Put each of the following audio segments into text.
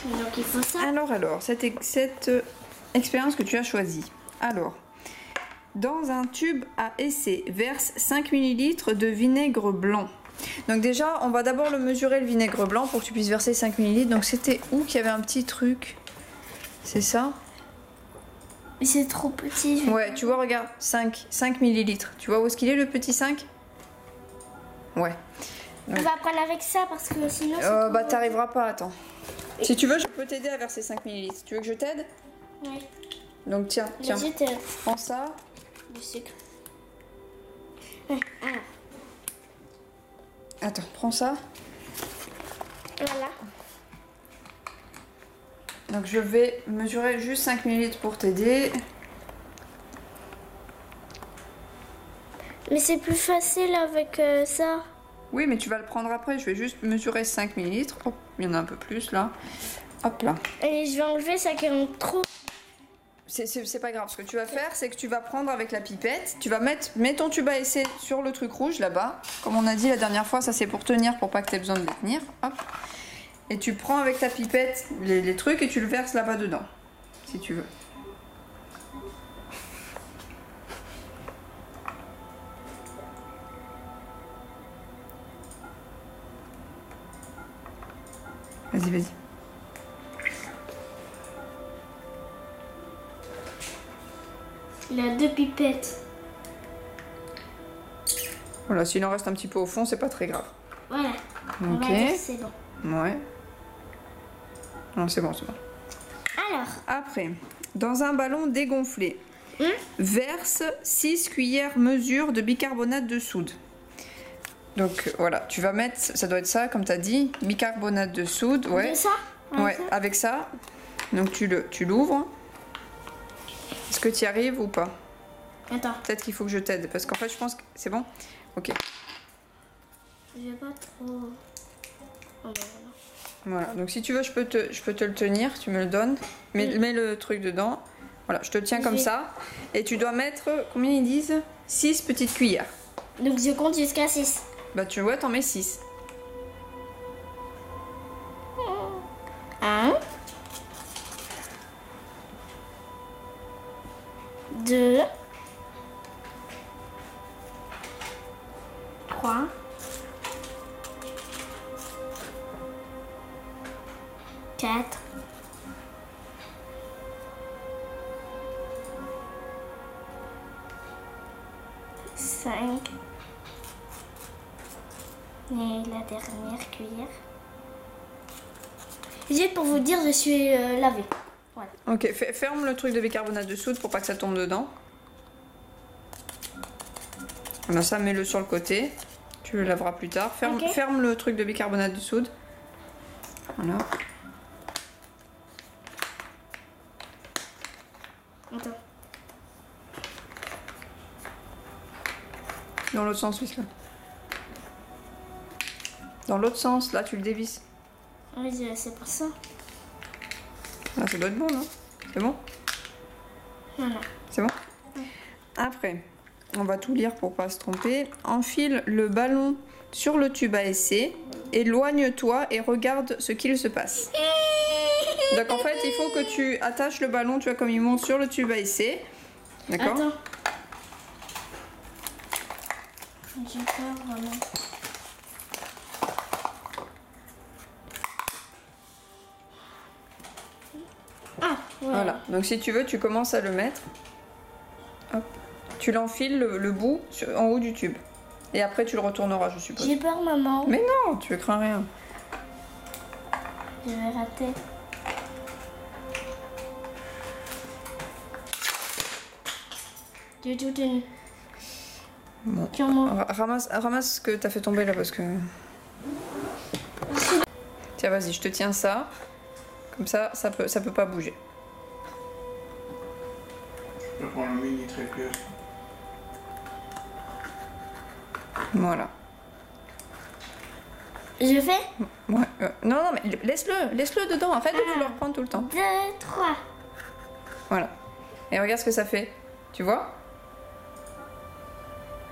Donc il faut ça. Alors, cette expérience que tu as choisie. Alors, dans un tube à essai, verse 5 ml de vinaigre blanc. Donc déjà, on va d'abord le mesurer le vinaigre blanc pour que tu puisses verser 5 ml. Donc c'était où qu'il y avait un petit truc? C'est ça? Mais c'est trop petit. Ouais, tu vois, regarde, 5 ml. Tu vois où est-ce qu'il est le petit 5? Ouais. On va prendre avec ça parce que sinon Bah t'arriveras pas, attends. Si tu veux, je peux t'aider à verser 5 ml. Tu veux que je t'aide? Oui. Donc tiens, Vas-y, prends ça. du sucre. Attends, prends ça. Voilà. Donc je vais mesurer juste 5 ml pour t'aider. Mais c'est plus facile avec ça. Oui, mais tu vas le prendre après. Je vais juste mesurer 5 ml. Hop, il y en a un peu plus là. Hop là. Et je vais enlever ça qui rentre trop. C'est pas grave. Ce que tu vas faire, c'est que tu vas prendre avec la pipette. Tu vas mets ton tube à essai sur le truc rouge là-bas. Comme on a dit la dernière fois, ça c'est pour tenir, pour pas que tu aies besoin de les tenir. Hop. Et tu prends avec ta pipette les trucs et tu le verses là-bas dedans. Si tu veux. Vas-y, vas-y. Il a 2 pipettes. Voilà, s'il en reste un petit peu au fond, c'est pas très grave. Voilà. On Ok. va dire que c'est bon. Ouais. Non, c'est bon, c'est bon. Alors. Après, dans un ballon dégonflé, verse 6 cuillères mesure de bicarbonate de soude. Donc voilà, tu vas mettre, ça doit être ça, comme tu as dit, bicarbonate de soude. Ouais. De ça? Ouais, avec ça. Donc tu l'ouvres. Est-ce que tu y arrives ou pas? Attends. Peut-être qu'il faut que je t'aide, parce qu'en fait, je pense que c'est bon. Ok. J'ai pas trop. Oh, ben Voilà, donc si tu veux, je peux te le tenir, tu me le donnes. Mets le truc dedans. Voilà, je te le tiens comme ça. Et tu dois mettre, combien ils disent? 6 petites cuillères. Donc je compte jusqu'à 6. Bah tu vois, t'en mets 6. 1 2 3 4 5 et la dernière cuillère. Juste pour vous dire, je suis lavée. Voilà. Ok, ferme le truc de bicarbonate de soude pour pas que ça tombe dedans. Voilà, ça, mets-le sur le côté. Tu le laveras plus tard. Ferme le truc de bicarbonate de soude. Voilà. Attends. Dans l'autre sens, oui, là. Dans l'autre sens, là, tu le dévisses. Oui, c'est pour ça. Là, ça doit être bon, non? C'est bon? Voilà. C'est bon? Après, on va tout lire pour pas se tromper. Enfile le ballon sur le tube à essai. Éloigne-toi et regarde ce qu'il se passe. Donc en fait, il faut que tu attaches le ballon, tu vois, comme il monte sur le tube à essai. D'accord? Attends. J'ai peur vraiment. Ah, ouais. Voilà. Donc si tu veux, tu commences à le mettre. Hop. Tu l'enfiles le bout en haut du tube. Et après, tu le retourneras, je suppose. J'ai peur, maman. Mais non, tu crains rien. Je vais rater. J'ai tout tenu. Bon. Tiens, moi. Ramasse ce que t'as fait tomber là parce que... Tiens, vas-y, je te tiens ça. Comme ça peut pas bouger. Je prends le mini trépied. Voilà. Je fais Ouais. Non, mais laisse-le dedans. Arrête de vouloir prendre tout le temps. 2, 3. Voilà. Et regarde ce que ça fait. Tu vois?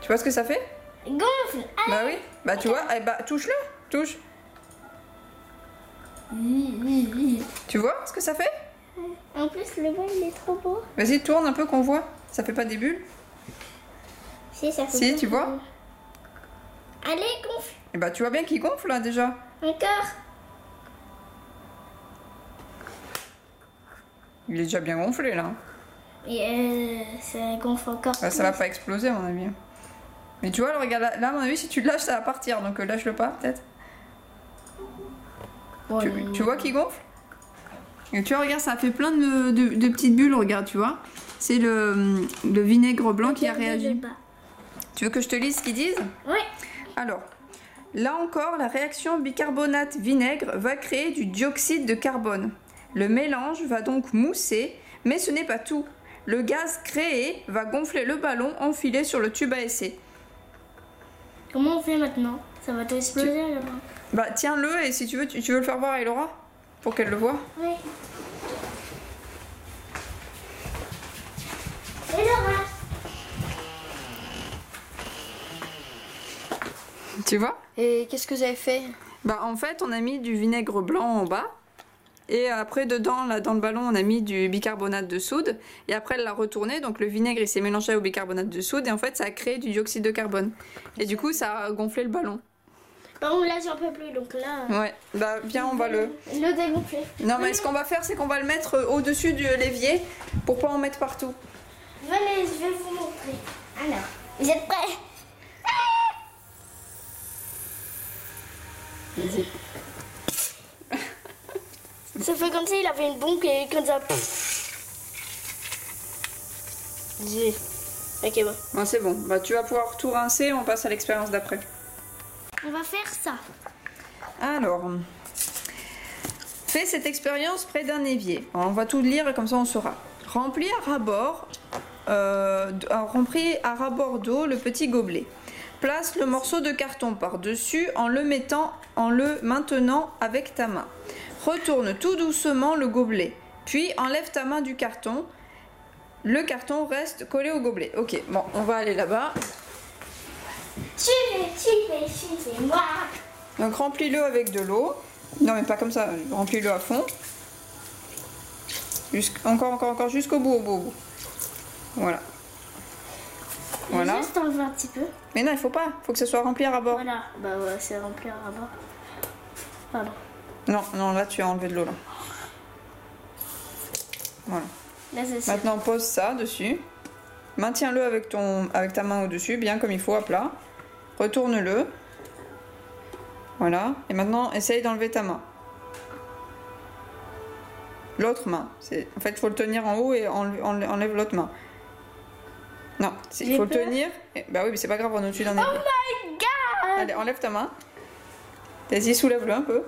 Tu vois ce que ça fait? Gonfle. Allez. Bah oui. Bah tu vois, eh bah touche-le. Touche. Tu vois ce que ça fait? En plus, le bol, il est trop beau. Vas-y, tourne un peu qu'on voit. Ça fait pas des bulles? Si, ça fait Si, pas tu de vois? bulles. Allez, gonfle. Et bah tu vois bien qu'il gonfle là déjà. Encore. Il est déjà bien gonflé là. Et ça gonfle encore. Bah, ça va pas exploser à mon avis. Mais tu vois, regarde là, à mon avis, si tu le lâches, ça va partir. Donc lâche-le pas peut-être. Tu vois qu'il gonfle? Et tu vois, regarde, ça a fait plein de petites bulles, regarde, tu vois. C'est le vinaigre blanc qui a réagi. Tu veux que je te lise ce qu'ils disent? Oui. Alors, là encore, la réaction bicarbonate-vinaigre va créer du dioxyde de carbone. Le mélange va donc mousser, mais ce n'est pas tout. Le gaz créé va gonfler le ballon enfilé sur le tube à essai. Comment on fait maintenant? Ça va tout exploser là-bas. Bah tiens-le et si tu veux, tu veux le faire voir à Elora pour qu'elle le voie. Oui. Et Laura? Tu vois? Et qu'est-ce que vous avez fait? Bah en fait on a mis du vinaigre blanc en bas et après dedans là dans le ballon on a mis du bicarbonate de soude et après elle l'a retourné donc le vinaigre il s'est mélangé au bicarbonate de soude et en fait ça a créé du dioxyde de carbone et du coup ça a gonflé le ballon. Par contre là j'en peux plus donc là. Ouais, bah viens on va le dégonfler. Non mais ce qu'on va faire c'est qu'on va le mettre au-dessus du l'évier pour pas en mettre partout. Venez, je vais vous montrer. Alors, vous êtes prêts? Vas-y. Ça fait comme s'il avait une bombe et comme ça. Ok, bon. Bon c'est bon, bah tu vas pouvoir tout rincer, on passe à l'expérience d'après. On va faire ça. Alors, fais cette expérience près d'un évier. Alors, on va tout lire et comme ça on saura. Remplis à ras-bord d'eau le petit gobelet. Place le morceau de carton par-dessus en le maintenant avec ta main. Retourne tout doucement le gobelet. Puis enlève ta main du carton. Le carton reste collé au gobelet. Ok, bon, on va aller là-bas. Suivez-moi. Donc remplis-le avec de l'eau. Non mais pas comme ça, remplis-le à fond. Encore jusqu'au bout, au bout. Voilà. Voilà. Juste enlever un petit peu. Mais non, il faut pas. Il faut que ça soit rempli à ras-bord. Voilà. Bah ouais, c'est rempli à ras-bord. Pardon. Non, là tu as enlevé de l'eau là. Voilà. Là, c'est ça. Maintenant pose ça dessus. Maintiens-le avec ta main au-dessus, bien comme il faut, à plat. Retourne-le. Voilà. Et maintenant, essaye d'enlever ta main. L'autre main. En fait, il faut le tenir en haut et enlève l'autre main. Non, il faut le tenir. Bah oui, mais c'est pas grave, on est au-dessus d'un évier. Oh my god! Allez, enlève ta main. Vas-y, soulève-le un peu.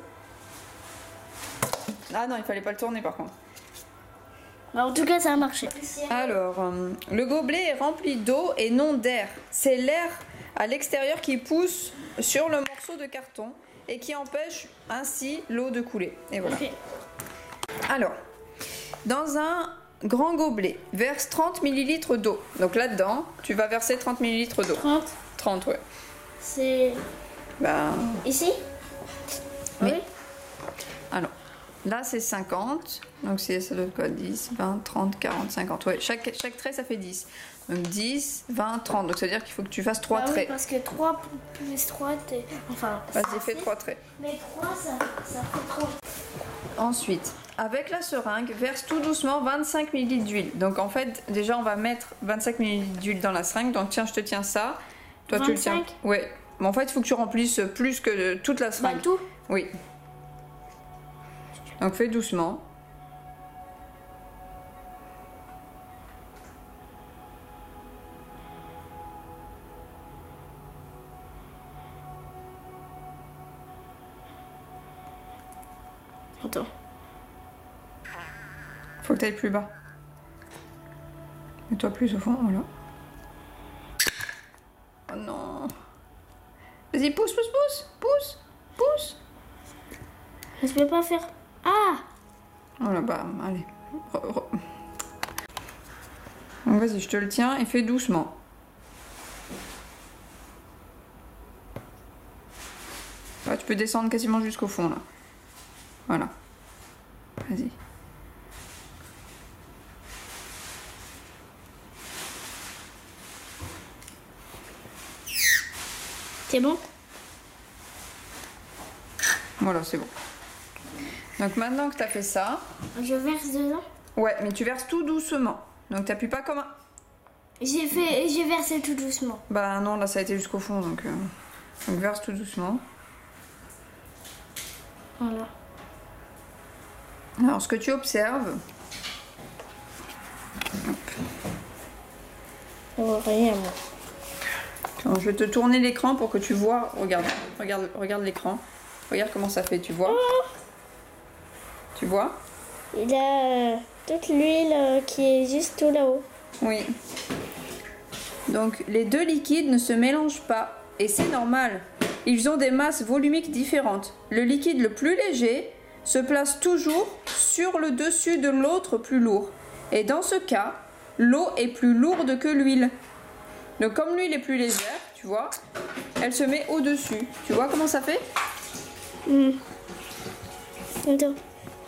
Ah non, il fallait pas le tourner par contre. Bah, en tout cas, ça a marché. Alors, le gobelet est rempli d'eau et non d'air. C'est l'air à l'extérieur qui pousse sur le morceau de carton et qui empêche ainsi l'eau de couler. Et voilà. Ok. Alors, dans un grand gobelet, verse 30 ml d'eau. Donc là-dedans, tu vas verser 30 ml d'eau. 30. 30, ouais. C'est Ben, ici? Oui. Oui. alors, là c'est 50. Donc ça doit être quoi? 10, 20, 30, 40, 50. Ouais, chaque trait ça fait 10. Donc 10, 20, 30. Donc ça veut dire qu'il faut que tu fasses 3 Bah oui, traits. parce que 3 plus 3, t'es. Enfin. Vas-y, fais 3 traits. Mais 3, ça fait 3. Ensuite, avec la seringue, verse tout doucement 25 ml d'huile. Donc en fait, déjà on va mettre 25 ml d'huile dans la seringue. Donc tiens, je te tiens ça. Toi tu le tiens. 25? Ouais. Mais en fait, il faut que tu remplisses plus que toute la Bah, seringue. tout. Oui. Donc fais doucement. Attends. Faut que tu ailles plus bas. Mets-toi plus au fond, voilà. Oh non. Vas-y, pousse, pousse, pousse, pousse, pousse. Je peux pas faire. Ah! Oh là bas, allez. Donc vas-y, je te le tiens et fais doucement. Là, tu peux descendre quasiment jusqu'au fond là. Voilà. Vas-y. C'est bon? Voilà, c'est bon. Donc maintenant que tu as fait ça... Je verse dedans? Ouais, mais tu verses tout doucement. Donc t'appuies pas comme un... J'ai versé tout doucement. Bah non, là ça a été jusqu'au fond, donc verse tout doucement. Voilà. Alors ce que tu observes... Oh, rien, moi. Alors, je vais te tourner l'écran pour que tu vois. Regarde l'écran. Regarde comment ça fait, tu vois? Tu vois? Il y a toute l'huile qui est juste tout là-haut. Oui. Donc les deux liquides ne se mélangent pas et c'est normal. Ils ont des masses volumiques différentes. Le liquide le plus léger se place toujours sur le dessus de l'autre plus lourd. Et dans ce cas, l'eau est plus lourde que l'huile. Donc comme l'huile est plus légère, tu vois, elle se met au-dessus. Tu vois comment ça fait? Attends,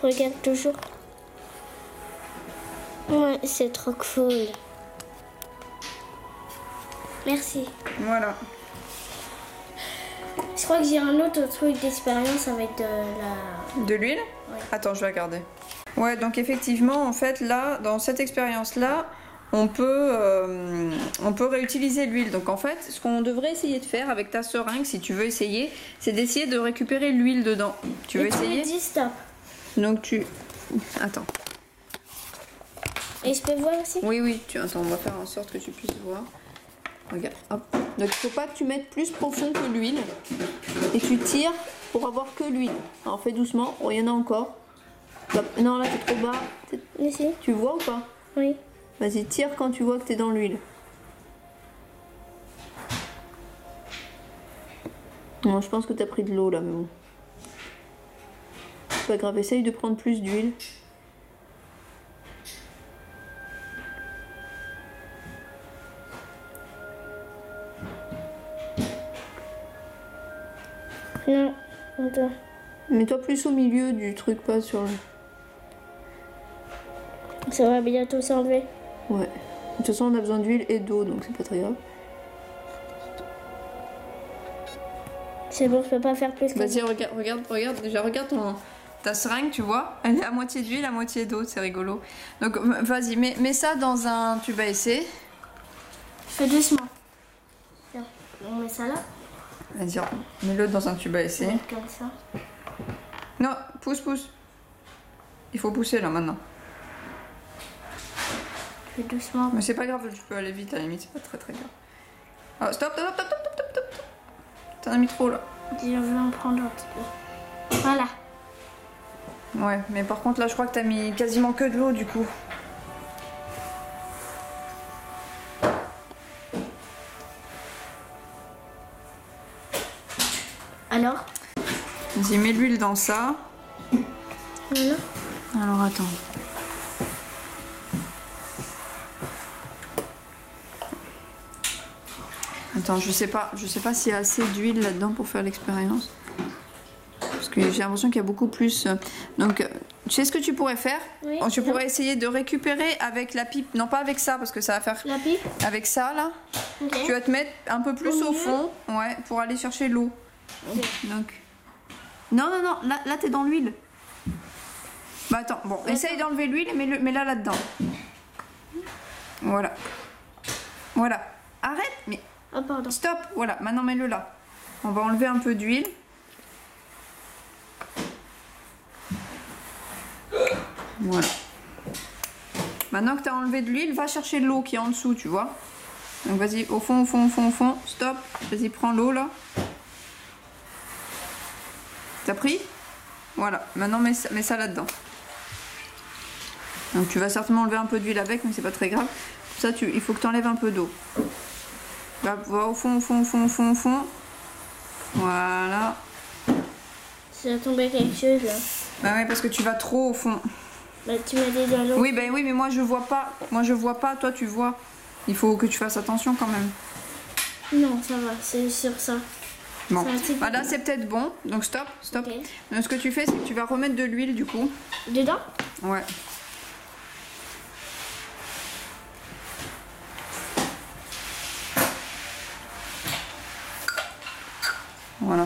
regarde toujours. Ouais, c'est trop cool. Merci. Voilà. Je crois que j'ai un autre truc d'expérience avec de la... De l'huile? Ouais. Attends, je vais regarder. Ouais, donc effectivement, en fait, là, dans cette expérience-là, on peut réutiliser l'huile. Donc en fait, ce qu'on devrait essayer de faire avec ta seringue, si tu veux essayer, c'est d'essayer de récupérer l'huile dedans. Tu veux essayer? Tu me dis stop. Donc tu... Attends. Et je peux voir aussi? Oui, attends, on va faire en sorte que tu puisses voir. Regarde, hop. Donc il faut pas que tu mettes plus profond que l'huile. Et tu tires pour avoir que l'huile. Alors fais doucement. Oh, il y en a encore. Hop. Non, là t'es trop bas. Ici? Tu vois ou pas? Oui. Vas-y, tire quand tu vois que t'es dans l'huile. Non, je pense que t'as pris de l'eau là, mais bon. C'est pas grave, essaye de prendre plus d'huile. Non, attends. Mets-toi plus au milieu du truc, pas sur le... Ça va bientôt s'enlever. Ouais. De toute façon, on a besoin d'huile et d'eau, donc c'est pas très grave. C'est bon, je peux pas faire plus que Vas-y, ça. regarde. Déjà, regarde ta seringue, tu vois. Elle est à moitié d'huile, à moitié d'eau, c'est rigolo. Donc, vas-y, mets ça dans un tube à essai. Fais doucement. Tiens, on met ça là. Vas-y, mets-le dans un tube à essai. Comme ça. Non, pousse. Il faut pousser là maintenant. Fais doucement. Mais c'est pas grave, tu peux aller vite à la limite, c'est pas très grave. Oh, stop. T'en as mis trop là. Je vais en prendre un petit peu. Voilà. Ouais, mais par contre là je crois que t'as mis quasiment que de l'eau du coup. Alors? Vas-y, mets l'huile dans ça. Voilà. Alors attends. Attends, je sais pas s'il y a assez d'huile là-dedans pour faire l'expérience. Parce que j'ai l'impression qu'il y a beaucoup plus. Donc, tu sais ce que tu pourrais faire? Oui. Tu pourrais essayer de récupérer avec la pipe. Non, pas avec ça, parce que ça va faire. La pipe? Avec ça, là. Ok. Tu vas te mettre un peu plus au fond, ouais, pour aller chercher l'eau. Ok. Donc. Non, là t'es dans l'huile. Bah attends, bon, essaye d'enlever l'huile et mets-la là-dedans. Voilà. Arrête, mais. Oh, pardon. Stop, voilà, maintenant mets-le là. On va enlever un peu d'huile. Voilà. Maintenant que tu as enlevé de l'huile, va chercher l'eau qui est en dessous, tu vois. Donc vas-y, au fond. Stop. Vas-y, prends l'eau là. T'as pris? Voilà, maintenant mets ça là-dedans. Donc tu vas certainement enlever un peu d'huile avec, mais c'est pas très grave. Ça, il faut que tu enlèves un peu d'eau. Va au fond. Voilà. C'est tombé quelque chose là. Bah ouais, parce que tu vas trop au fond. Bah, tu m'as dit dans l'eau. Oui, mais moi je vois pas. Toi tu vois. Il faut que tu fasses attention quand même. Non, ça va, c'est sur ça. Bon, C'est un petit peu bah là bon. c'est peut-être bon, donc stop, stop. Ok. Donc ce que tu fais, c'est que tu vas remettre de l'huile du coup. Dedans? Ouais. Voilà.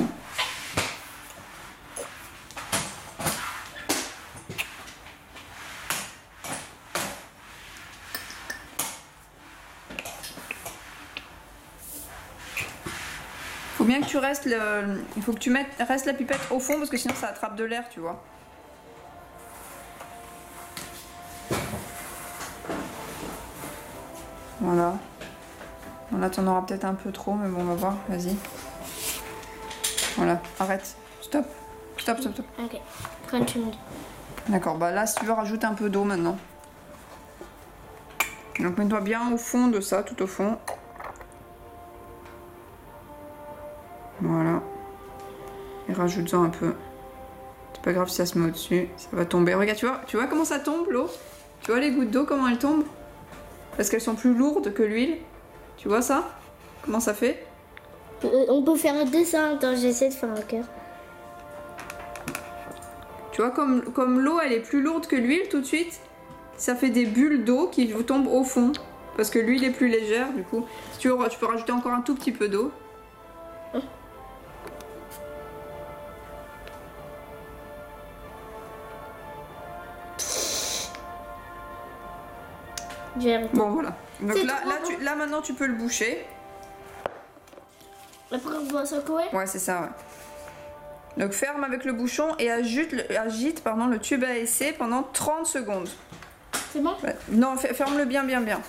Faut bien que tu restes il faut que tu restes la pipette au fond parce que sinon ça attrape de l'air, tu vois. Voilà. Bon, là t'en auras peut-être un peu trop, mais bon on va voir, vas-y. Voilà, arrête. Stop. Stop, stop, stop. Ok. Quand tu me dis. D'accord, bah là si tu veux rajoute un peu d'eau maintenant. Donc mets-toi bien au fond de ça, tout au fond. Voilà. Et rajoute-en un peu. C'est pas grave si ça se met au-dessus, ça va tomber. Regarde, tu vois comment ça tombe l'eau? Tu vois les gouttes d'eau, comment elles tombent? Parce qu'elles sont plus lourdes que l'huile. Tu vois ça? Comment ça fait? On peut faire un dessin. Attends, j'essaie de faire un cœur. Tu vois, comme l'eau elle est plus lourde que l'huile tout de suite, ça fait des bulles d'eau qui vous tombent au fond. Parce que l'huile est plus légère, du coup. Si tu veux, tu peux rajouter encore un tout petit peu d'eau. J'ai arrêté. Bon, voilà. Donc C'est là, trop bon. là, maintenant, tu peux le boucher. Après, on va secouer. Ouais, c'est ça, ouais. Donc ferme avec le bouchon et agite le tube à essai pendant 30 secondes. C'est bon? Ouais. Non, ferme-le bien, bien, bien.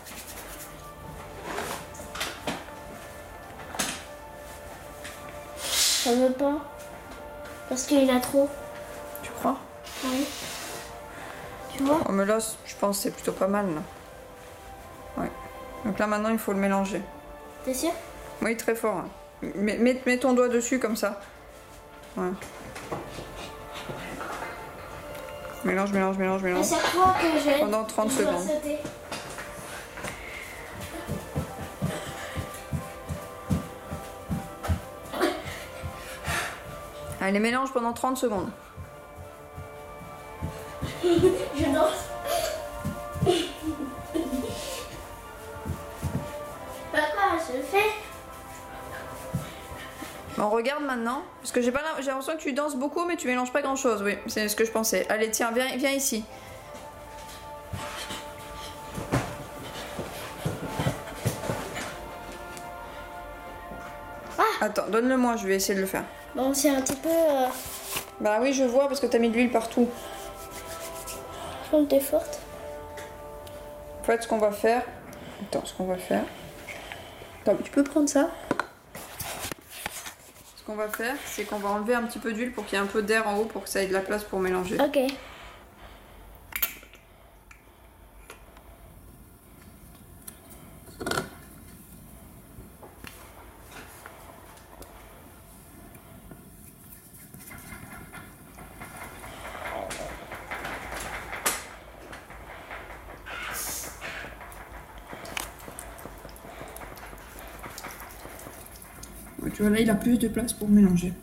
Ça veut pas. Parce qu'il a trop. Tu crois? Oui. Tu vois? Oh, mais là, je pense que c'est plutôt pas mal, là. Ouais. Donc là, maintenant, il faut le mélanger. T'es sûr? Oui, très fort. Hein. Mets ton doigt dessus, comme ça. Ouais. Mélange, mélange, mélange, À mélange. chaque fois que je. Pendant 30 je dois secondes. sauter. Allez, mélange pendant 30 secondes. Je danse. Papa, je fais. On regarde maintenant, parce que j'ai l'impression que tu danses beaucoup, mais tu mélanges pas grand chose. Oui, c'est ce que je pensais. Allez, tiens, viens ici. Attends, donne-le-moi, je vais essayer de le faire. Bon, c'est un petit peu. Bah oui, je vois, parce que t'as mis de l'huile partout. Je pense que t'es forte. En fait, ce qu'on va faire... Attends, ce qu'on va faire... Attends, tu peux prendre ça? Ce qu'on va faire, c'est qu'on va enlever un petit peu d'huile pour qu'il y ait un peu d'air en haut pour que ça ait de la place pour mélanger. Ok. Tu vois, là, il a plus de place pour mélanger.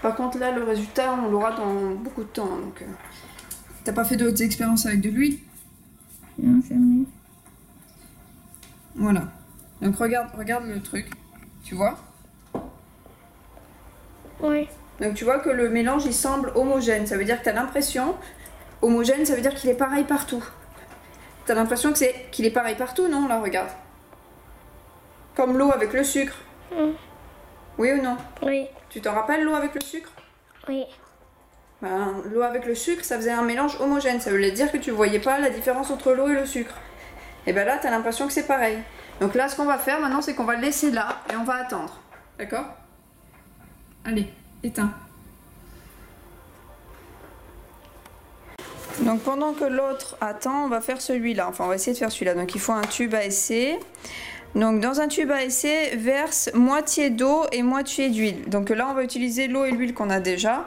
Par contre, là, le résultat, on l'aura dans beaucoup de temps. Donc, t'as pas fait d'autres expériences avec de l'huile? Non, jamais. Voilà. Donc, regarde le truc. Tu vois? Oui. Donc, tu vois que le mélange, il semble homogène. Ça veut dire que t'as l'impression... Homogène, ça veut dire qu'il est pareil partout. T'as l'impression qu'il est pareil partout, non? Là, regarde. Comme l'eau avec le sucre. Oui ou non? Oui. Tu t'en rappelles, l'eau avec le sucre? Oui. Ben, l'eau avec le sucre, ça faisait un mélange homogène. Ça voulait dire que tu voyais pas la différence entre l'eau et le sucre. Et ben là, t'as l'impression que c'est pareil. Donc là, ce qu'on va faire maintenant, c'est qu'on va le laisser là et on va attendre. D'accord? Allez, éteins. Donc pendant que l'autre attend, on va faire celui-là. Enfin, on va essayer de faire celui-là. Donc il faut un tube à essai. Donc dans un tube à essai, verse moitié d'eau et moitié d'huile. Donc là, on va utiliser l'eau et l'huile qu'on a déjà.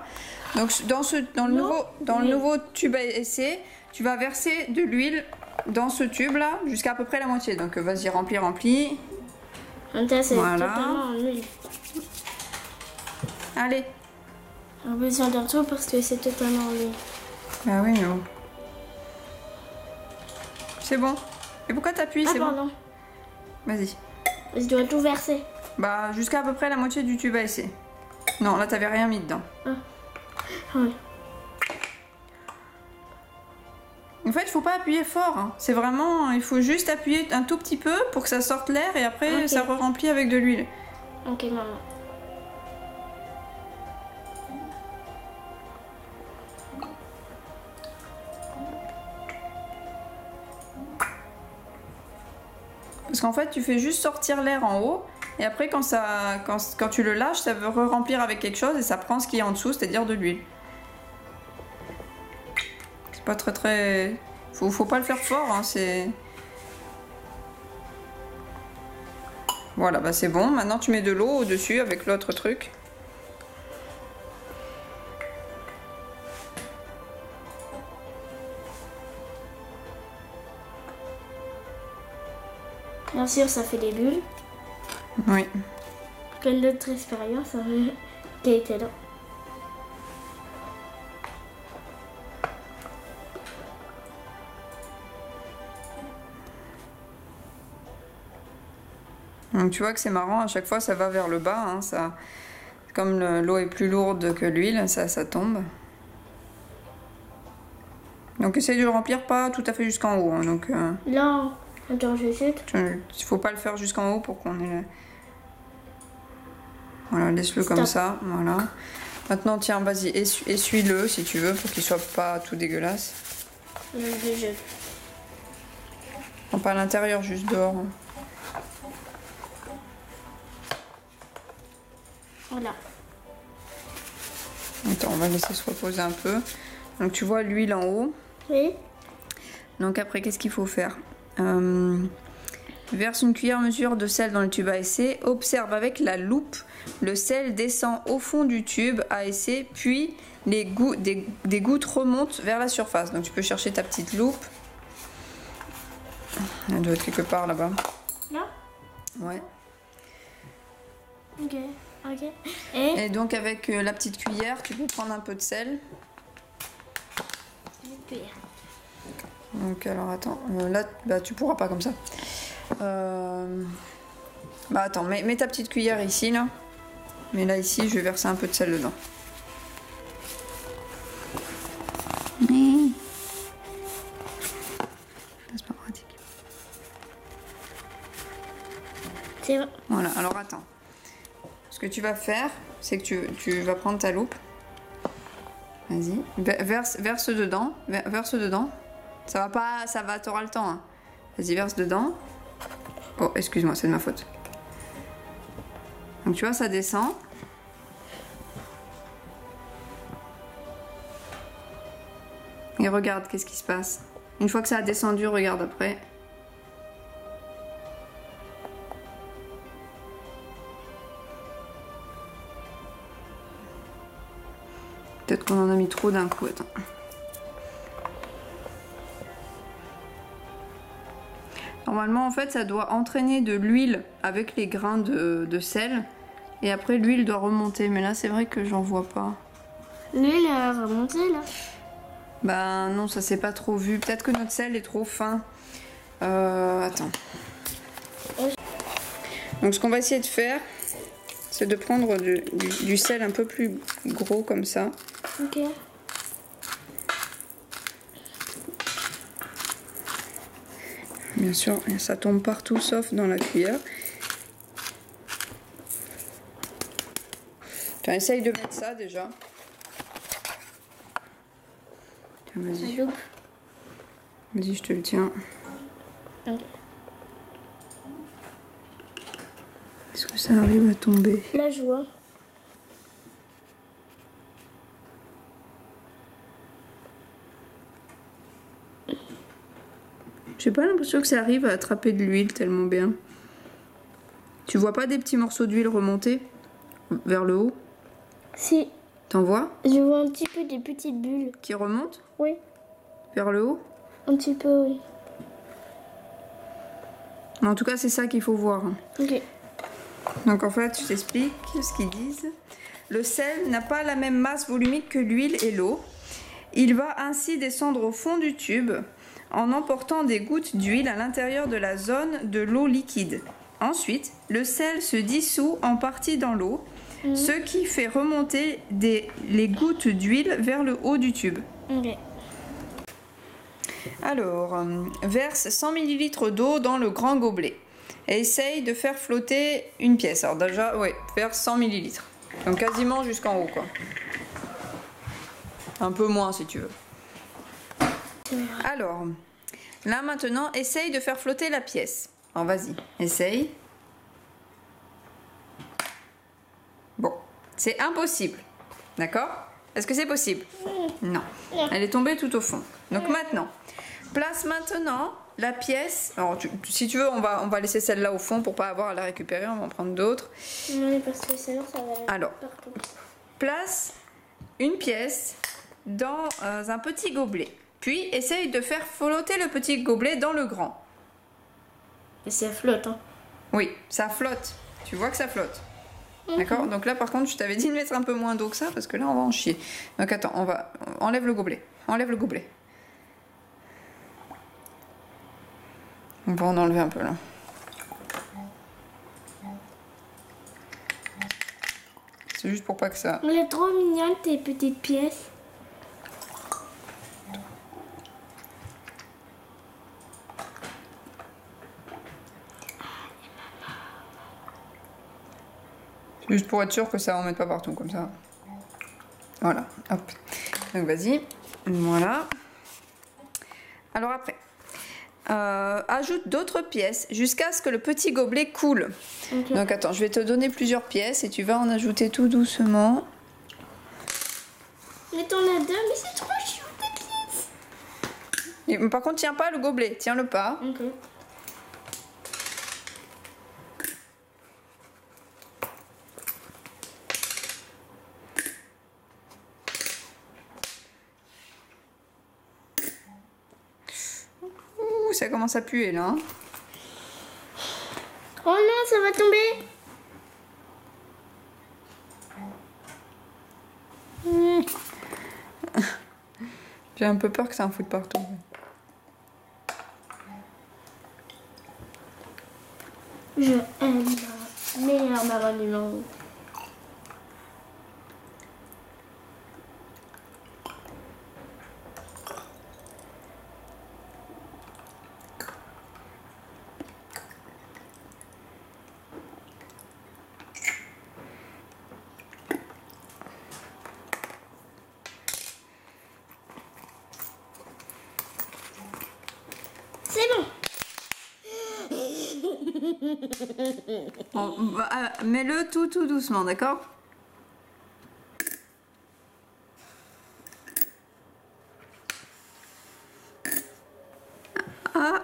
Donc dans le nouveau tube à essai, tu vas verser de l'huile dans ce tube là jusqu'à à peu près la moitié. Donc vas-y, remplis. En fait, c'est Voilà. totalement nul. Allez. On a besoin d'un retour parce que c'est totalement nul. Bah oui, mais bon. C'est bon. Et pourquoi t'appuies? Ah, C'est bon. pardon. Vas-y. Je dois tout verser. Bah, jusqu'à à peu près la moitié du tube à essai. Non, là, t'avais rien mis dedans. Ah oui. En fait, il faut pas appuyer fort. Hein. C'est vraiment... Il faut juste appuyer un tout petit peu pour que ça sorte l'air et après, Ok. ça re-remplit avec de l'huile. Ok, maman. Parce qu'en fait, tu fais juste sortir l'air en haut. Et après, quand tu le lâches, ça veut re-remplir avec quelque chose et ça prend ce qui est en dessous, c'est-à-dire de l'huile. C'est pas très... Faut pas le faire fort, hein, c'est... Voilà, bah c'est bon. Maintenant, tu mets de l'eau au-dessus avec l'autre truc. Bien sûr, ça fait des bulles. Oui. Quelle autre expérience qui était là. Donc tu vois que c'est marrant, à chaque fois ça va vers le bas, hein, ça... comme l'eau est plus lourde que l'huile, ça tombe. Donc essaye de le remplir pas tout à fait jusqu'en haut. Hein, donc Là, attends, je sais. il faut pas le faire jusqu'en haut pour qu'on ait... Voilà, laisse-le comme ça, voilà. Maintenant tiens, vas-y, essuie-le si tu veux pour qu'il soit pas tout dégueulasse. Non, pas à l'intérieur, juste dehors. Hein. Voilà. Attends, on va laisser se reposer un peu. Donc tu vois l'huile en haut. Oui. Donc après, qu'est-ce qu'il faut faire? Verse une cuillère mesure de sel dans le tube à essai. Observe avec la loupe. Le sel descend au fond du tube à essai, puis des gouttes remontent vers la surface. Donc tu peux chercher ta petite loupe. Elle doit être quelque part là-bas. Là? Ouais. Ok. Ok. Et donc avec la petite cuillère, tu peux prendre un peu de sel. Une cuillère. Donc alors attends, là bah, tu pourras pas comme ça. Bah attends, mets ta petite cuillère ici là. Mais là ici je vais verser un peu de sel dedans. C'est pas pratique. C'est bon. Voilà, alors attends. Ce que tu vas faire, c'est que tu vas prendre ta loupe. Vas-y, verse dedans, verse dedans. Ça va pas, t'auras le temps. Hein. Vas-y, verse dedans. Oh, excuse-moi, c'est de ma faute. Donc tu vois, ça descend. Et regarde, qu'est-ce qui se passe. Une fois que ça a descendu, regarde après. Peut-être qu'on en a mis trop d'un coup, attends. Normalement, en fait, ça doit entraîner de l'huile avec les grains de sel. Et après, l'huile doit remonter. Mais là, c'est vrai que j'en vois pas. L'huile a remonté là. Ben non, ça s'est pas trop vu. Peut-être que notre sel est trop fin. Attends. Donc, ce qu'on va essayer de faire, c'est de prendre du sel un peu plus gros comme ça. Ok. Bien sûr, ça tombe partout sauf dans la cuillère. Tiens, essaye de mettre ça déjà. Tiens, vas-y. La loupe. Vas-y, je te le tiens. Ok. Est-ce que ça arrive à tomber? Là, je vois. J'ai pas l'impression que ça arrive à attraper de l'huile tellement bien. Tu vois pas des petits morceaux d'huile remonter vers le haut? Si. T'en vois? Je vois un petit peu des petites bulles. Qui remontent Oui. vers le haut? Un petit peu, oui. En tout cas, c'est ça qu'il faut voir. Ok. Donc en fait, je t'explique ce qu'ils disent. Le sel n'a pas la même masse volumique que l'huile et l'eau. Il va ainsi descendre au fond du tube en emportant des gouttes d'huile à l'intérieur de la zone de l'eau liquide. Ensuite, le sel se dissout en partie dans l'eau, ce qui fait remonter les gouttes d'huile vers le haut du tube. Ok. Alors, verse 100 ml d'eau dans le grand gobelet et essaye de faire flotter une pièce. Alors déjà, ouais, verse 100 ml. Donc quasiment jusqu'en haut, quoi. Un peu moins si tu veux. Alors, là maintenant, essaye de faire flotter la pièce. Alors vas-y, essaye. Bon, c'est impossible. D'accord? Est-ce que c'est possible? Non. Elle est tombée tout au fond. Donc maintenant, place maintenant la pièce. Alors si tu veux, on va laisser celle-là au fond pour pas avoir à la récupérer. On va en prendre d'autres. Non, parce que sinon ça va aller Alors, partout. place une pièce dans un petit gobelet. Puis essaye de faire flotter le petit gobelet dans le grand. Mais ça flotte, hein. Oui, ça flotte. Tu vois que ça flotte. D'accord? Donc là, par contre, je t'avais dit de mettre un peu moins d'eau que ça parce que là, on va en chier. Donc attends, enlève le gobelet. Enlève le gobelet. On va en enlever un peu là. C'est juste pour pas que ça... Elle est trop mignonne, tes petites pièces. Juste pour être sûr que ça en mette pas partout comme ça. Voilà, hop. Donc vas-y, voilà. Alors après, ajoute d'autres pièces jusqu'à ce que le petit gobelet coule. Okay. Donc attends, je vais te donner plusieurs pièces et tu vas en ajouter tout doucement. Mais t'en as deux, mais c'est trop chiant tes pièces. Et, par contre, tiens pas le gobelet, tiens-le pas. Ok. Ouh, ça commence à puer là. Hein. Oh non, ça va tomber. J'ai un peu peur que ça en foute partout. Je aime la meilleure maman du monde. C'est bon. Mets-le tout doucement, d'accord? Ah,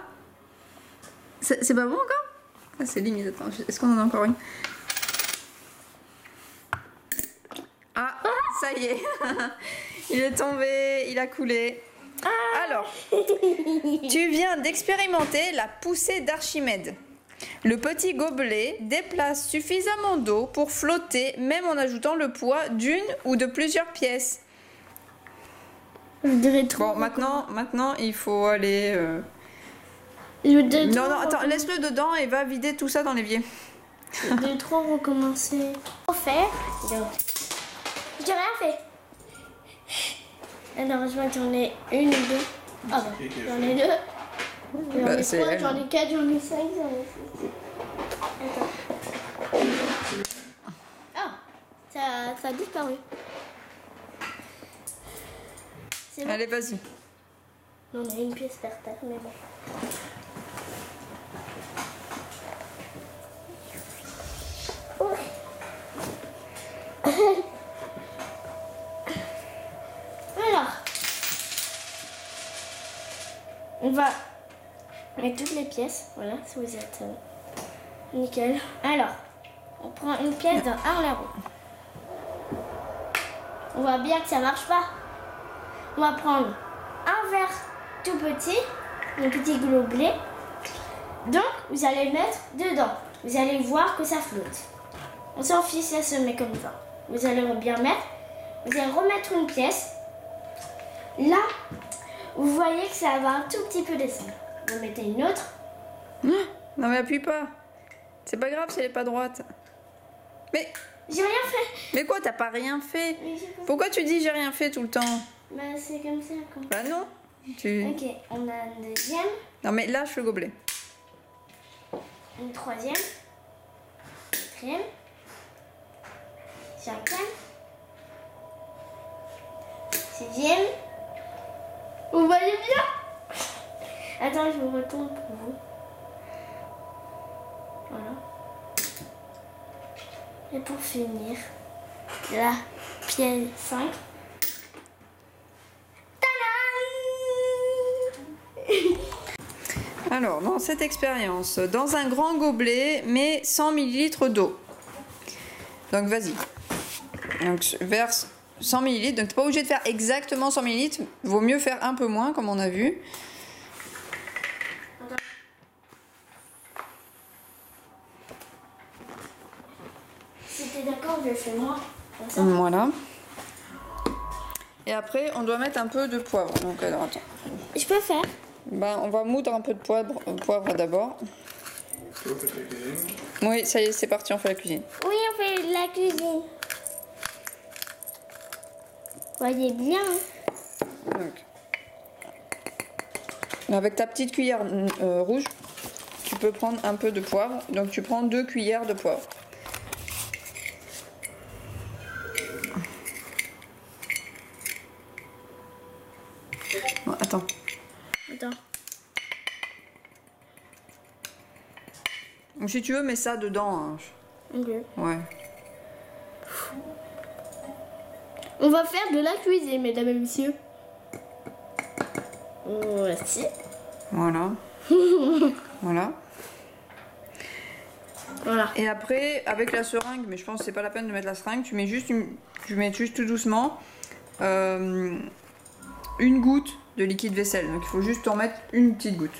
c'est pas bon encore? Ah, c'est limite, attends, est-ce qu'on en a encore une? Ah, ça y est, il est tombé, il a coulé. Alors, tu viens d'expérimenter la poussée d'Archimède. Le petit gobelet déplace suffisamment d'eau pour flotter, même en ajoutant le poids d'une ou de plusieurs pièces. Je dirais trop. Bon, maintenant, il faut aller... Je dirais trop Non, attends, laisse-le dedans et va vider tout ça dans l'évier. Je dirais trop recommencer. Faut faire. J'ai rien fait. Alors, je vois que j'en ai une ou deux. Ah bah, j'en ai deux. J'en Bah, ai c'est trois, elle. j'en ai quatre, j'en ai cinq, j'en ai six. Attends. Ah, ça a disparu. C'est bon. Allez, vas-y. On a une pièce par terre, mais bon. Alors, on va mettre toutes les pièces. Voilà, si vous êtes nickel. Alors, on prend une pièce dans un la roue. On voit bien que ça marche pas. On va prendre un verre tout petit, un petit gobelet. Donc, vous allez le mettre dedans. Vous allez voir que ça flotte. On s'en fiche, ça se met comme ça. Vous allez bien mettre. Vous allez remettre une pièce. Là, vous voyez que ça va un tout petit peu descendre. Vous mettez une autre. Non mais appuie pas. C'est pas grave si elle est pas droite. Mais J'ai rien fait. mais quoi, t'as pas rien fait? Mais j'ai pas- Pourquoi tu dis j'ai rien fait tout le temps? Bah, c'est comme ça. Bah non. Tu... Ok, on a une deuxième, Non mais lâche le gobelet. une troisième, quatrième, cinquième, sixième. Vous voyez bien? Attends, je vous retourne pour vous. Voilà. Et pour finir, la pièce 5. Alors, dans cette expérience, dans un grand gobelet, mets 100 ml d'eau. Donc, vas-y. Donc, verse 100 ml. Donc, t'es pas obligé de faire exactement 100 ml. Vaut mieux faire un peu moins, comme on a vu. Si t'es d'accord, je fais moi. Comme ça. Voilà. Et après, on doit mettre un peu de poivre. Donc, alors, attends. Je peux faire. Ben, on va moudre un peu de poivre d'abord. Tu vas faire la cuisine. Oui, ça y est, c'est parti, on fait la cuisine. Oui, on fait la cuisine. Voyez bien. Donc, avec ta petite cuillère rouge, tu peux prendre un peu de poivre. Donc, tu prends 2 cuillères de poivre. Bon, attends. Attends. Donc, si tu veux, mets ça dedans. Hein. Ok. Ouais. On va faire de la cuisine, mesdames et messieurs. Voici. Voilà. Voilà. Voilà. Et après, avec la seringue, mais je pense que c'est pas la peine de mettre la seringue, tu mets juste, tu mets juste tout doucement une goutte de liquide vaisselle. Donc il faut juste en mettre une petite goutte.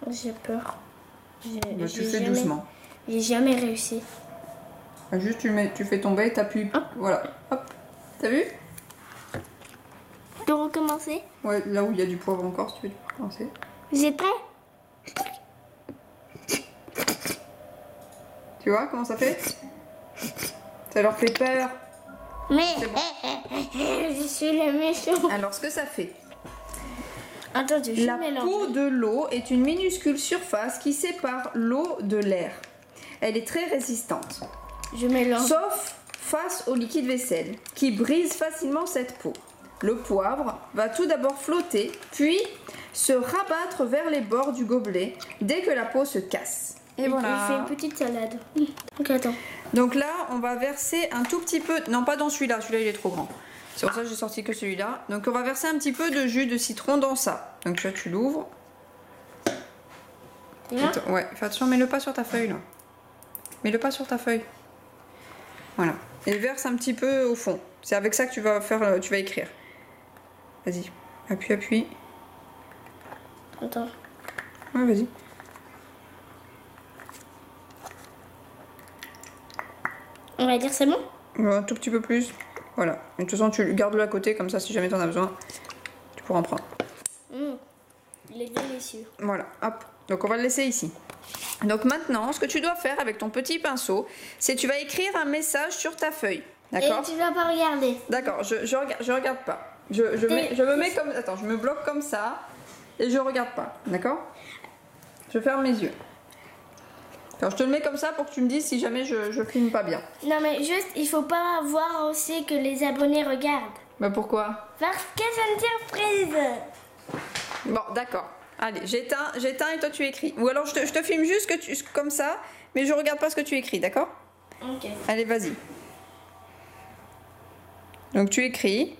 J'ai peur. Donc, tu fais doucement. J'ai jamais réussi. Juste tu fais tomber et t'appuies. Hop. Voilà. Hop. T'as vu? De recommencer. Ouais, là où il y a du poivre encore, si tu veux recommencer. J'ai prêt. Tu vois comment ça fait? Ça leur fait peur. Mais C'est bon. je suis le méchant. Alors ce que ça fait. Attends, je La mélange. peau de l'eau est une minuscule surface qui sépare l'eau de l'air. Elle est très résistante. Je mélange. Sauf face au liquide vaisselle, qui brise facilement cette peau. Le poivre va tout d'abord flotter, puis se rabattre vers les bords du gobelet dès que la peau se casse. Et Il fait voilà. une petite salade. Ok, attends. Donc là, on va verser un tout petit peu... Non, pas dans celui-là, celui-là il est trop grand. C'est pour ça que j'ai sorti que celui-là. Donc on va verser un petit peu de jus de citron dans ça. Donc tu vois, tu l'ouvres. Là Attends, ouais, fais attention, mets-le pas sur ta feuille là. Mets-le pas sur ta feuille. Voilà. Et verse un petit peu au fond. C'est avec ça que tu vas faire, tu vas écrire. Vas-y, appuie, appuie. Attends. Ouais, vas-y. On va dire c'est bon. Ouais, un tout petit peu plus. Voilà. Et de toute façon, tu gardes-le à côté, comme ça, si jamais tu en as besoin, tu pourras en prendre. Il est délicieux. Voilà, hop. Donc on va le laisser ici. Donc maintenant, ce que tu dois faire avec ton petit pinceau, c'est tu vas écrire un message sur ta feuille. D'accord? Et tu vas pas regarder. D'accord, je regarde pas. Je me mets comme... Attends, je me bloque comme ça et je regarde pas. D'accord? Je ferme mes yeux. Alors je te le mets comme ça pour que tu me dises si jamais je filme pas bien. Non mais juste, il faut pas voir aussi que les abonnés regardent. Bah pourquoi? Parce que c'est une surprise. Bon, d'accord. Allez, j'éteins et toi tu écris. Ou alors je te filme juste comme ça, mais je regarde pas ce que tu écris, d'accord? Ok. Allez, vas-y. Donc tu écris.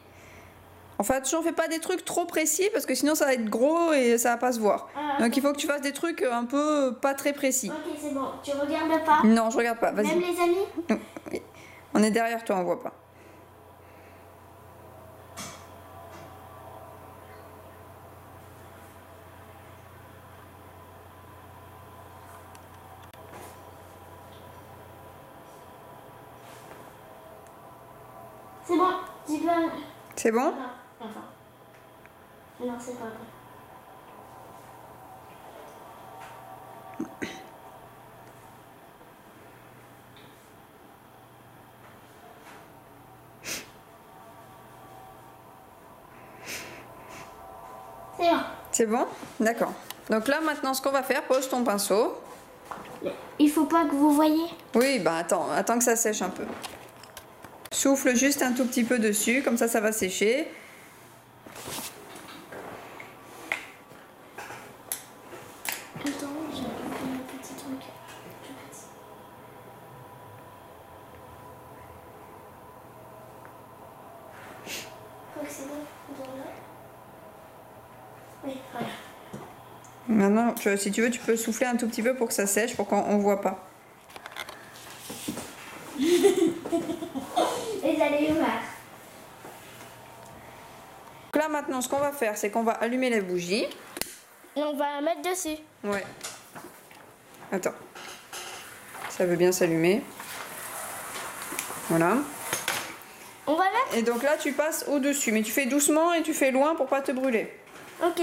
Enfin, attention, fais pas des trucs trop précis parce que sinon ça va être gros et ça va pas se voir. Ah, Donc il faut que tu fasses des trucs un peu pas très précis. Ok, c'est bon. Tu regardes pas. Non, je regarde pas, Même vas-y. les amis. Oui. On est derrière toi, on voit pas. C'est bon, tu peux... C'est bon? Non, enfin. Non, c'est pas bon. C'est bon. C'est bon? D'accord. Donc là, maintenant, ce qu'on va faire, pose ton pinceau. Il faut pas que vous voyez. Oui, bah attends que ça sèche un peu. Souffle juste un tout petit peu dessus, comme ça va sécher. Attends, j'ai un petit truc. Faut que c'est bon. Oui, voilà. Maintenant, si tu veux, tu peux souffler un tout petit peu pour que ça sèche, pour qu'on ne voit pas. Et j'allais y voir. Donc là, maintenant, ce qu'on va faire, c'est qu'on va allumer les bougies. Et on va la mettre dessus. Ouais. Attends. Ça veut bien s'allumer. Voilà. On va mettre. Et donc là, tu passes au-dessus. Mais tu fais doucement et tu fais loin pour pas te brûler. Ok,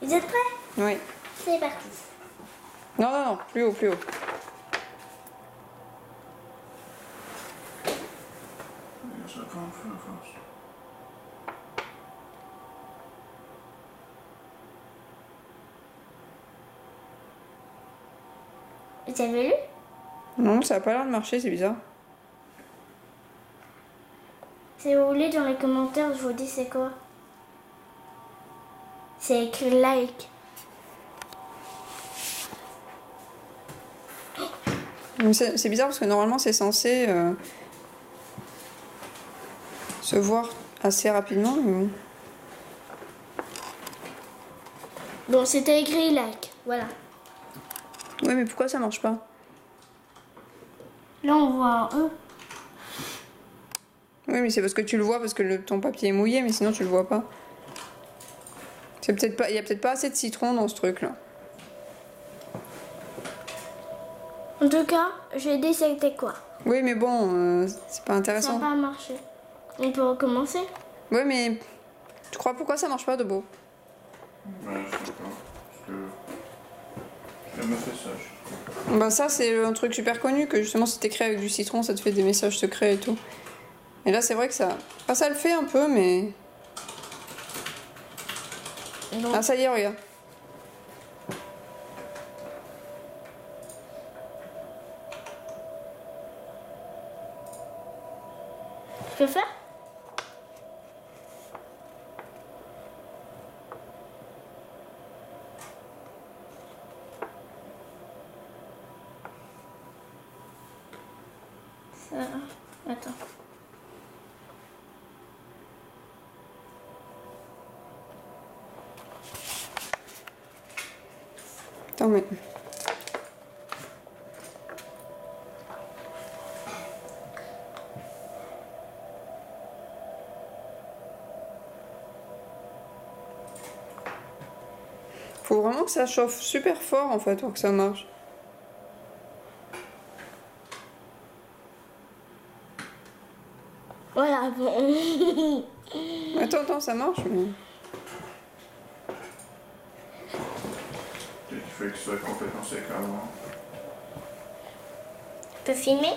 vous êtes prêts? Oui. C'est parti. Non, non, non. Plus haut, plus haut. Ça prend un feu à force. Vous avez lu? Non, ça a pas l'air de marcher, c'est bizarre. Si vous voulez, dans les commentaires, je vous dis c'est quoi. C'est écrit like. C'est bizarre parce que normalement, c'est censé se voir assez rapidement. Mais bon. Bon, c'était écrit like. Voilà. Oui, mais pourquoi ça marche pas? Là, on voit un E. Oui, mais c'est parce que tu le vois, parce que ton papier est mouillé, mais sinon tu le vois pas. C'est peut-être pas, il y a peut-être pas assez de citron dans ce truc-là. En tout cas, j'ai dit c'était quoi. Oui, mais bon, c'est pas Ça intéressant. n'a pas marché. On peut recommencer? Oui, mais tu crois pourquoi ça marche pas de beau? Ouais, je sais pas. Parce que. J'ai jamais fait ça. Bah ça, c'est un truc super connu, que justement si t'écris avec du citron, ça te fait des messages secrets et tout. Et là, c'est vrai que ça... Enfin, ça le fait un peu, mais... Non. Ah, ça y est, regarde. Je peux faire? Ça... Attends. Attends, mais... Faut vraiment que ça chauffe super fort, en fait, pour que ça marche. Voilà, bon. Attends, ça marche, mais... Il faut que ce soit complètement sec avant. Je peux filmer?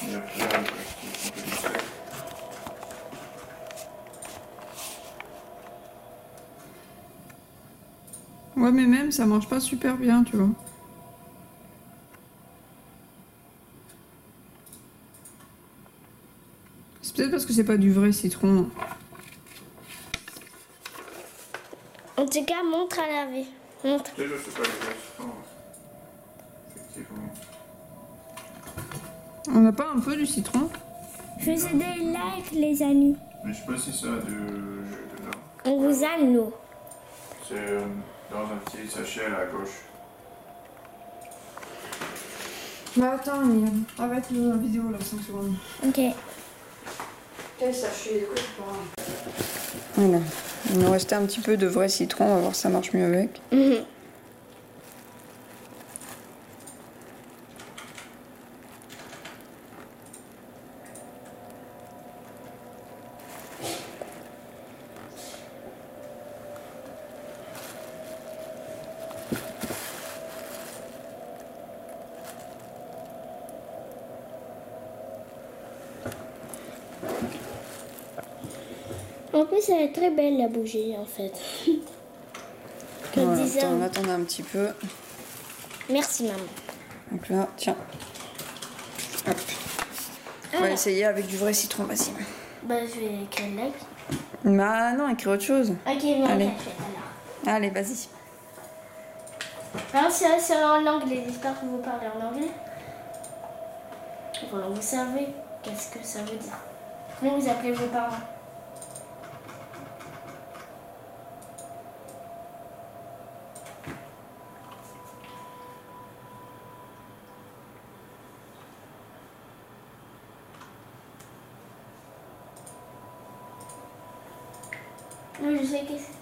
Et après, il faut complètement sec. Ouais, mais même, ça marche pas super bien, tu vois. C'est peut-être parce que c'est pas du vrai citron. En tout cas, montre à laver. Montre. Déjà, c'est pas les restants. Effectivement. On n'a pas un peu du citron? Faisez des likes, les amis. Mais je sais pas si ça a de jus dedans. On vous aime, nous. C'est dans un petit sachet à la gauche. Bah attends, Miriam. Arrête la vidéo là, 5 secondes. Ok. Quel sachet de quoi? Voilà. Il nous restait un petit peu de vrai citron, on va voir si ça marche mieux avec. Mhm. En plus, elle est très belle la bougie en fait. Comme Voilà, disait- attends, on va attendre un petit peu. Merci maman. Donc là, tiens. Hop. On va essayer avec du vrai citron, vas-y. Bah je vais écrire like. Bah non, écris autre chose. Ok, mais Allez. alors. Allez, vas-y. Alors c'est en anglais, j'espère que vous parlez en anglais. Voilà, vous savez qu'est-ce que ça veut dire. Comment vous appelez vos parents? Oui, je sais que c'est.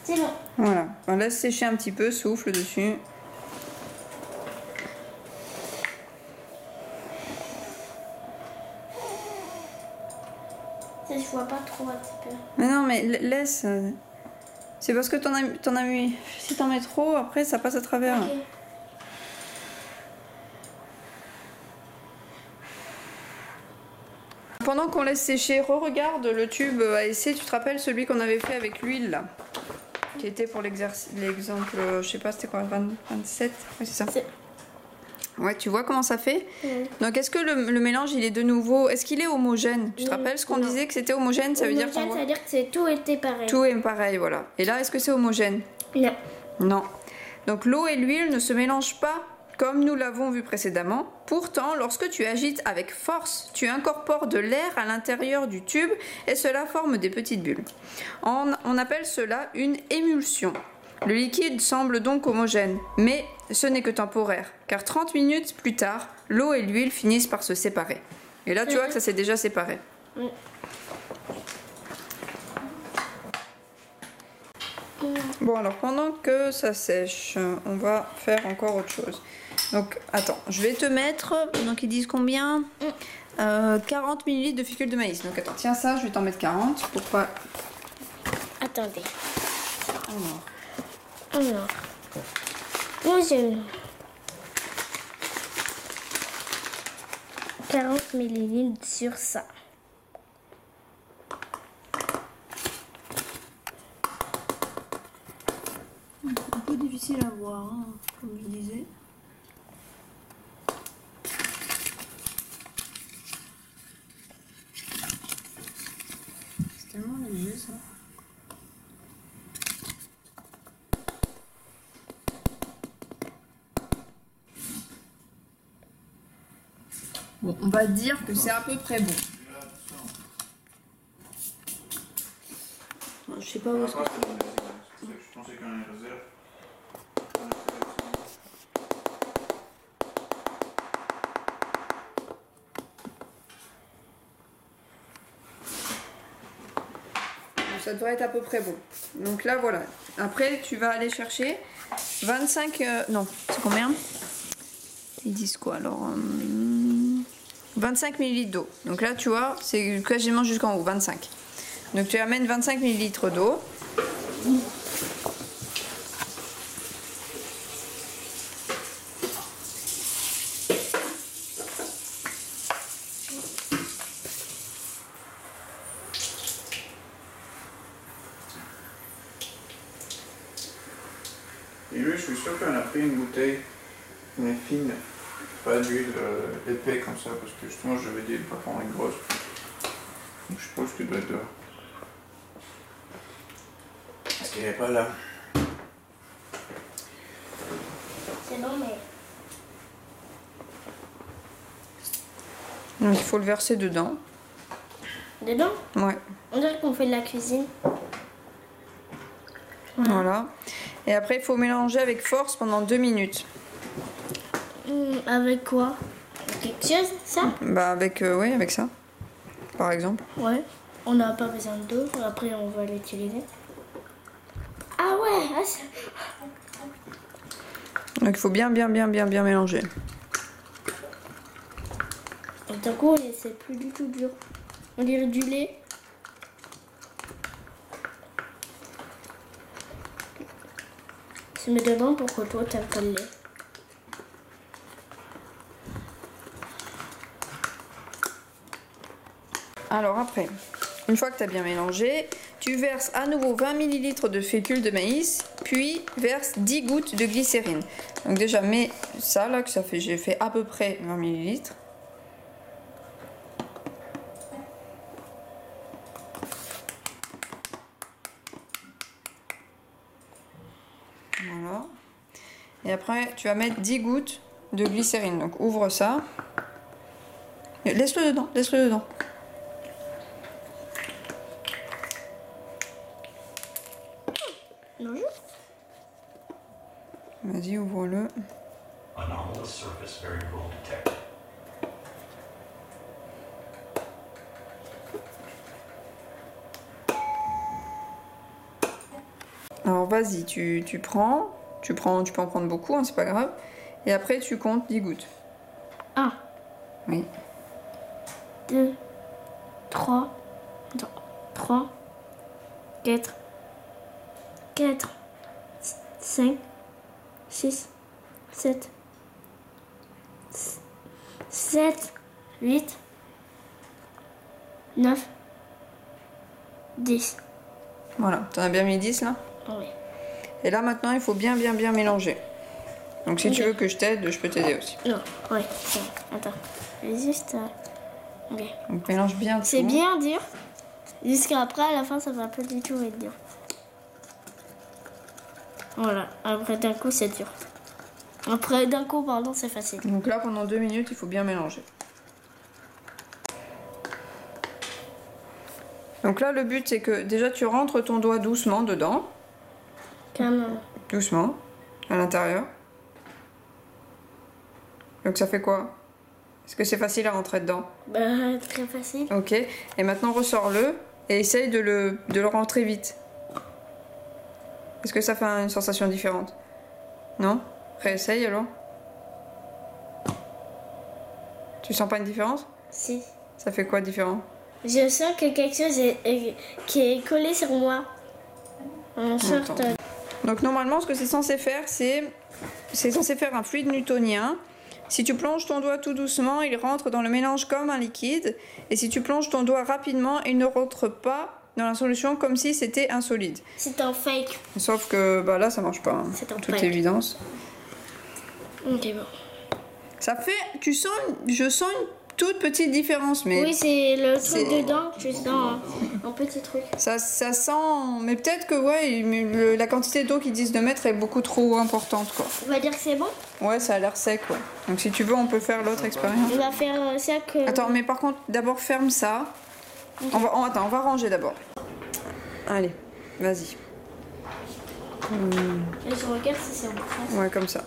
C'est bon. Voilà, on laisse sécher un petit peu, souffle dessus. Ça, je vois pas trop un petit peu. Mais non, mais laisse. C'est parce que t'en as mis. Si t'en mets trop, après ça passe à travers. Ok. Pendant qu'on laisse sécher, re-regarde le tube à essai. Tu te rappelles celui qu'on avait fait avec l'huile là, qui était pour l'exemple, je sais pas, c'était quoi, 27. Oui, c'est ça. Ouais, tu vois comment ça fait. Donc est-ce que le mélange il est de nouveau, est-ce qu'il est homogène? Tu te rappelles ce qu'on Non. disait que c'était homogène? Ça veut dire qu'on Ça voit... veut dire que c'est tout était pareil. Tout est pareil, voilà. Et là, est-ce que c'est homogène? Non. Non. Donc l'eau et l'huile ne se mélangent pas comme nous l'avons vu précédemment. Pourtant, lorsque tu agites avec force, tu incorpores de l'air à l'intérieur du tube et cela forme des petites bulles. On appelle cela une émulsion. Le liquide semble donc homogène, mais ce n'est que temporaire, car 30 minutes plus tard, l'eau et l'huile finissent par se séparer. Et là, tu vois que ça s'est déjà séparé. Bon, alors pendant que ça sèche, on va faire encore autre chose. Donc, attends, je vais te mettre, donc ils disent combien 40 ml de fécule de maïs. Donc, attends, tiens ça, je vais t'en mettre 40 pour pas... Attendez. Alors, Alors. Moi, j'ai 40 millilitres sur ça. c'est un peu difficile à voir, hein, comme je disais. C'est tellement léger ça. Bon, on va dire que c'est à peu près bon. Je sais pas où est-ce que Je pensais qu'on avait réserve. ça devrait être à peu près bon. Donc là, voilà. Après, tu vas aller chercher 25... non, c'est combien? Ils disent quoi alors 25 ml d'eau. Donc là, tu vois, c'est quasiment jusqu'en haut, 25. Donc tu amènes 25 ml d'eau. Et lui, je suis sûr qu'on a pris une bouteille, mais fine, pas d'huile épais comme ça, parce que justement, je vais dire de ne pas prendre une grosse. Donc je pense qu'il doit être dehors. Parce qu'il n'est pas là. C'est bon, mais... Donc il faut le verser dedans. Dedans? Ouais. On dirait qu'on fait de la cuisine. Voilà. Et après, il faut mélanger avec force pendant 2 minutes. Avec quoi? Quelque chose, ça? Bah avec, ouais, avec ça, par exemple. Ouais. On n'a pas besoin d'eau, après on va l'utiliser. Ah ouais, Donc il faut bien mélanger. d'un coup, c'est plus du tout dur. On dirait du lait. Je me demande pourquoi toi t'aimes pas le lait. Alors après, une fois que tu as bien mélangé, tu verses à nouveau 20 ml de fécule de maïs, puis verse 10 gouttes de glycérine. Donc déjà mets ça là, que ça fait, j'ai fait à peu près 20 ml. Voilà. Et après, tu vas mettre 10 gouttes de glycérine. Donc ouvre ça. Laisse-le dedans, laisse-le dedans. Bonjour. Vas-y, ouvre-le. Anomalous surface variable detected. Alors vas-y, tu prends, tu peux en prendre beaucoup, hein, c'est pas grave. Et après tu comptes 10 gouttes. 1, Oui. 2, 3, 3, 4, 5, 6, 7, 8, 9, 10. Voilà, t'en as bien mis 10 là. Oui. Et là maintenant il faut bien mélanger. Donc si tu Ok. veux que je t'aide, je peux t'aider aussi. Non, oui, c'est bon. Attends. Juste. Ok. Donc mélange bien tout. C'est bien dur. Jusqu'après, à la fin, ça va pas du tout être dur. Voilà. Après, d'un coup, c'est dur. Après, d'un coup, pardon, c'est facile. Donc là pendant 2 minutes il faut bien mélanger. Donc là le but c'est que déjà tu rentres ton doigt doucement dedans. Comme. Doucement. À l'intérieur. Donc ça fait quoi? Est-ce que c'est facile à rentrer dedans? Bah, très facile. Ok. Et maintenant ressors-le et essaye de le rentrer vite. Est-ce que ça fait une sensation différente? Non? Réessaye alors. Tu sens pas une différence? Si. Ça fait quoi différent? Je sens que quelque chose qui est collé sur moi. En sorte. Attends. Donc normalement ce que c'est censé faire, c'est censé faire un fluide newtonien. Si tu plonges ton doigt tout doucement, il rentre dans le mélange comme un liquide. Et si tu plonges ton doigt rapidement, il ne rentre pas dans la solution comme si c'était un solide. C'est un fake. Sauf que bah là ça marche pas, hein, C'est un toute fake. évidence. Ok, bon. Ça fait, je sens une toute petite différence, mais Oui, c'est le c'est- truc dedans. Juste un petit truc. ça sent. Mais peut-être que ouais, la quantité d'eau qu'ils disent de mettre est beaucoup trop importante quoi. On va dire que c'est bon. Ouais, ça a l'air sec ouais. Donc si tu veux, on peut faire l'autre expérience. On va faire ça que. Attends, mais par contre, d'abord ferme ça. Attends, on va ranger d'abord. Allez, vas-y. Et je regarde si c'est en place. Ouais, comme ça.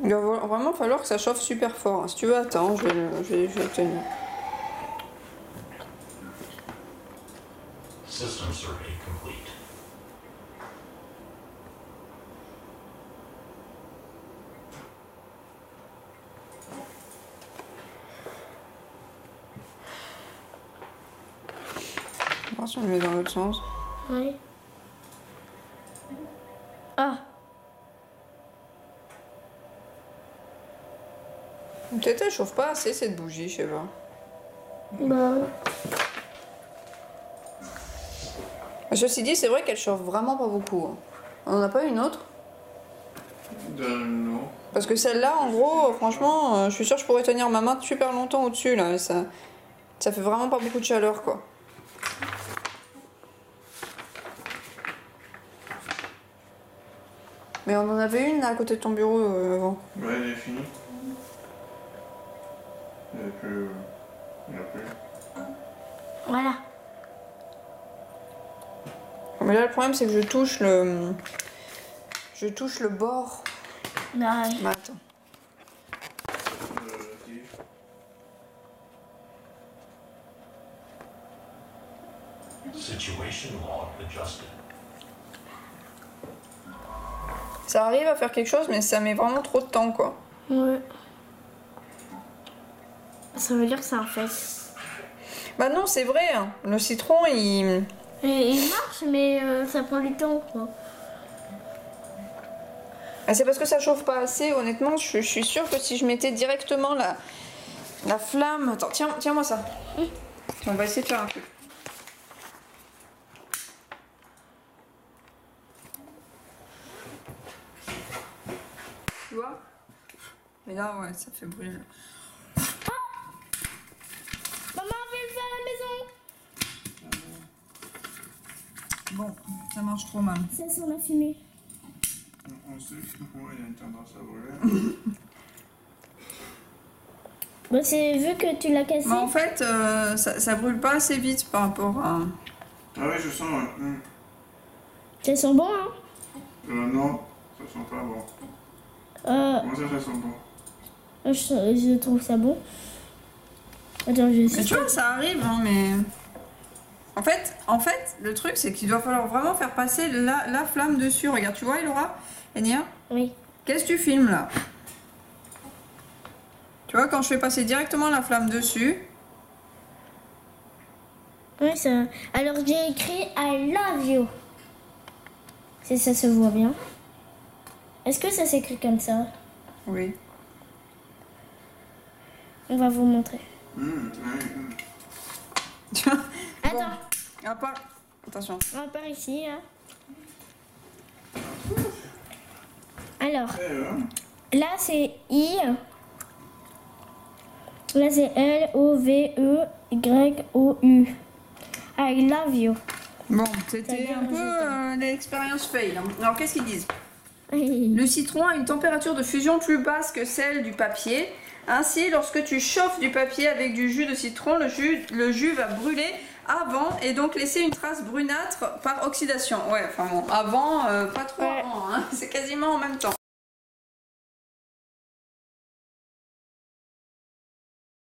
Il va vraiment falloir que ça chauffe super fort. Si tu veux, attends, je vais le tenir. System survey complete. On va voir si on le met dans l'autre sens. Oui. Ah, Peut-être elle chauffe pas assez cette bougie, je sais pas. bah oui. Ceci dit, c'est vrai qu'elle chauffe vraiment pas beaucoup. Hein. On n'en a pas une autre? Non. Parce que celle-là, en gros, franchement, je suis sûre que je pourrais tenir ma main super longtemps au-dessus, là. Ça fait vraiment pas beaucoup de chaleur, quoi. Mais on en avait une là, à côté de ton bureau avant. Ouais, elle est finie. Il n'y a plus. Il n'y en a plus. Voilà. Mais là, le problème, c'est que je touche le bord. Non, Bah, attends. Si. Situation log adjusted. Ça arrive à faire quelque chose, mais ça met vraiment trop de temps, quoi. ouais. Ça veut dire que ça en fait. Bah non, c'est vrai, hein. Le citron, il... Et il marche, mais ça prend du temps, quoi. Ah, c'est parce que ça chauffe pas assez, honnêtement, je suis sûre que si je mettais directement la flamme... Attends, tiens-moi ça. On va essayer de faire un truc. Tu vois? Mais là, ouais, ça fait brûler. Maman, viens le faire à la maison. Bon, ça marche trop mal. Ça sent la fumée. On sait que pourquoi il y a une tendance à brûler. Bah, c'est vu que tu l'as cassé. Mais en fait, ça brûle pas assez vite par rapport à... Ah oui, je sens. Ça sent bon, hein. Non, ça sent pas bon. Comment ça sent bon? Je trouve ça bon. Attends, je Mais sais. tu vois, ça arrive, hein, mais... En fait, le truc, c'est qu'il doit falloir vraiment faire passer la flamme dessus. Regarde, tu vois, Elora? Enya? Oui. Qu'est-ce que tu filmes, là? Tu vois, quand je fais passer directement la flamme dessus... Oui, ça. Alors, j'ai écrit I love you. Si ça se voit bien. Est-ce que ça s'écrit comme ça? Oui. On va vous montrer. Tu vois? Attends, Bon, à part... Attention. on part ici. Hein. Alors, là c'est I. Là c'est L-O-V-E-Y-O-U. I love you. Bon, Ça c'était vient un peu rajouter. l'expérience fail. hein. Alors, qu'est-ce qu'ils disent? Oui. Le citron a une température de fusion plus basse que celle du papier. Ainsi, lorsque tu chauffes du papier avec du jus de citron, le jus va brûler avant et donc laisser une trace brunâtre par oxydation. Ouais, enfin bon, avant, pas trop Ouais. avant, hein. C'est quasiment en même temps.